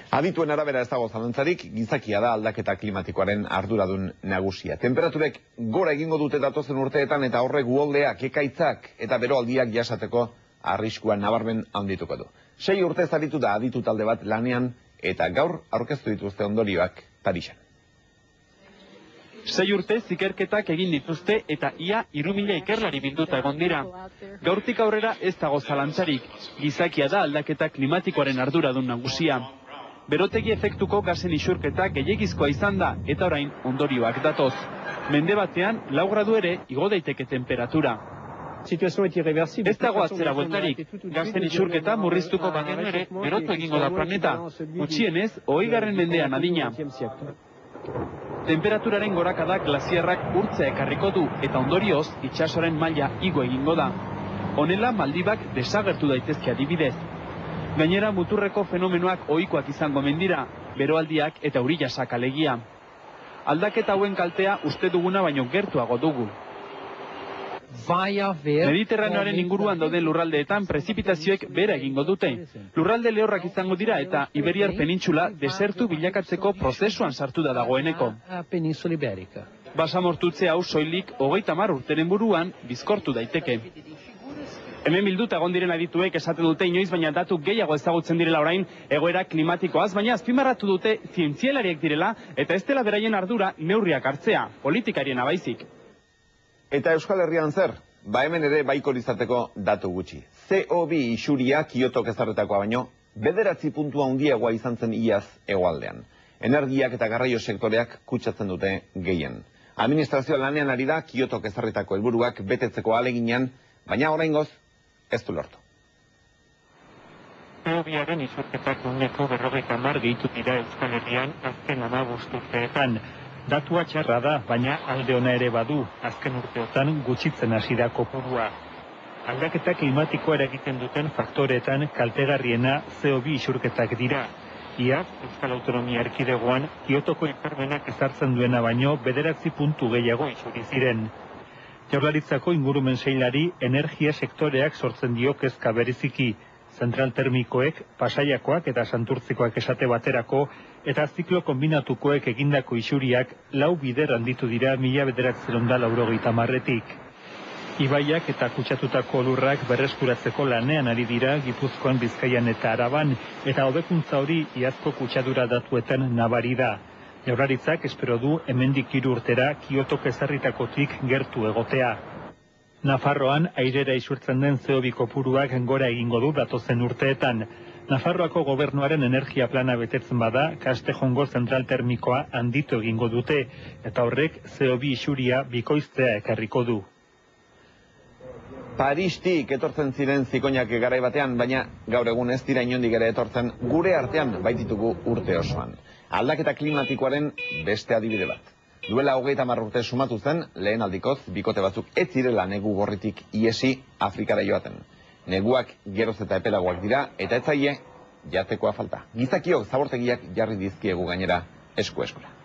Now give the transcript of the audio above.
Adituen arabera ez dago zalantzarik, gizakia da aldaketa klimatikoaren arduradun nagusia. Temperaturek gora egingo dute datozen urteetan eta horrek uholdeak, ekaitzak eta beroaldiak jasateko arriskuan nabarmen handituko du. 6 urtez aritu da aditu talde bat lanean eta gaur aurkeztu dituzte ondorioak Parisen. 6 urtez ikerketak egin dituzte eta ia 3.000 ikerlari bilduta egon dira. Gaurtik aurrera ez dago zalantzarik, gizakia da aldaketa klimatikoaren arduradun nagusia. Berotegi efektuko gasen isurketa gehiegizkoa izan da eta orain ondorioak datoz. Mende batean 4 gradu ere igo daiteke temperatura. Ez dago atzera bueltarik, gasen isurketa murriztuko bagenu ere berotu egingo da planeta, gutxienez 20. mendean adina. Temperaturaren gorakada glaziarrak urtzea ekarriko du eta ondorioz itsasoaren maila igo egingo da. Honela Maldibak desagertu daitezke adibidez. Gainera muturreko fenomenoak ohikoak izango mendira, beroaldiak eta eurijasak alegia. Aldaketa hauen kaltea uste duguna baino gertuago dugu. Mediterraneoaren inguruan dauden lurraldeetan prezipitazioek bera egingo dute. Lurralde lehorrak izango dira eta Iberiar penintxula desertu bilakatzeko prozesuan sartu da dagoeneko. Basamortutze hau soilik 30 urteren buruan bizkortu daiteke. Hemen bilduta egon diren adituek esaten dute inoiz baina datu gehiago ezagutzen direla orain egoera klimatikoaz, baina azpimarratu dute zientzialariek direla eta ez dela beraien ardura neurriak hartzea, politikarien abaizik. Eta Euskal Herrian zer? Hemen ere baikor izateko datu gutxi. CO2 isuria Kiotok ezarritakoa baino, 9 puntua handiagoa izan zen iaz hegoaldean. Energiak eta garraio sektoreak kutsatzen dute gehien. Administrazioa lanean ari da Kiotok ezarritako helburuak betetzeko ahaleginean, baina oraingoz ez du lortu. CO2aren isurketak 50% gehitu dira Euskal Herrian azken 15 urteetan. Datua txarra da, baina alde ona ere badu, azken urteotan gutxitzen hasi da kopurua. Aldaketa klimatikoa eragiten duten faktoreetan kaltegarriena CO2 isurketak dira. Iaz, Euskal Autonomia Erkidegoan, Kiotoko hitzarmenak ezartzen duena baino 9 puntu gehiago isuri ziren. Jaurlaritzako ingurumen sailari energia sektoreak sortzen dio kezka bereziki. Zentral termikoek, Pasaiakoak eta Santurtzikoak esate baterako, eta ziklo kombinatukoek egindako isuriak 4 bider handitu dira 1980etik. Ibaiak eta kutsatutako lurrak berreskuratzeko lanean ari dira Gipuzkoan, Bizkaian eta Araban, eta hobekuntza hori iazko kutsadura datuetan nabari da. Jaurlaritzak espero du hemendik 3 urtera Kiotok ezarritakotik gertu egotea. Nafarroan airera isurtzen den CO2 kopuruak gora egingo du datozen urteetan. Nafarroako gobernuaren energia plana betetzen bada, Castejongo zentral termikoa handitu egingo dute, eta horrek CO2 isuria bikoiztea ekarriko du. Paristik etortzen ziren zikoinak garai batean, baina gaur egun ez dira inondik ere etortzen gure artean baititugu urte osoan. Aldaketa klimatikoaren beste adibide bat. Duela 30 urte sumatu zen, lehen aldikoz, bikote batzuk ez zirela negu gorritik iesi Afrikara joaten. Neguak geroz eta epelagoak dira, eta ez zaie jatekoa falta. Gizakiok zabortegiak jarri dizkiegu gainera esku-eskura.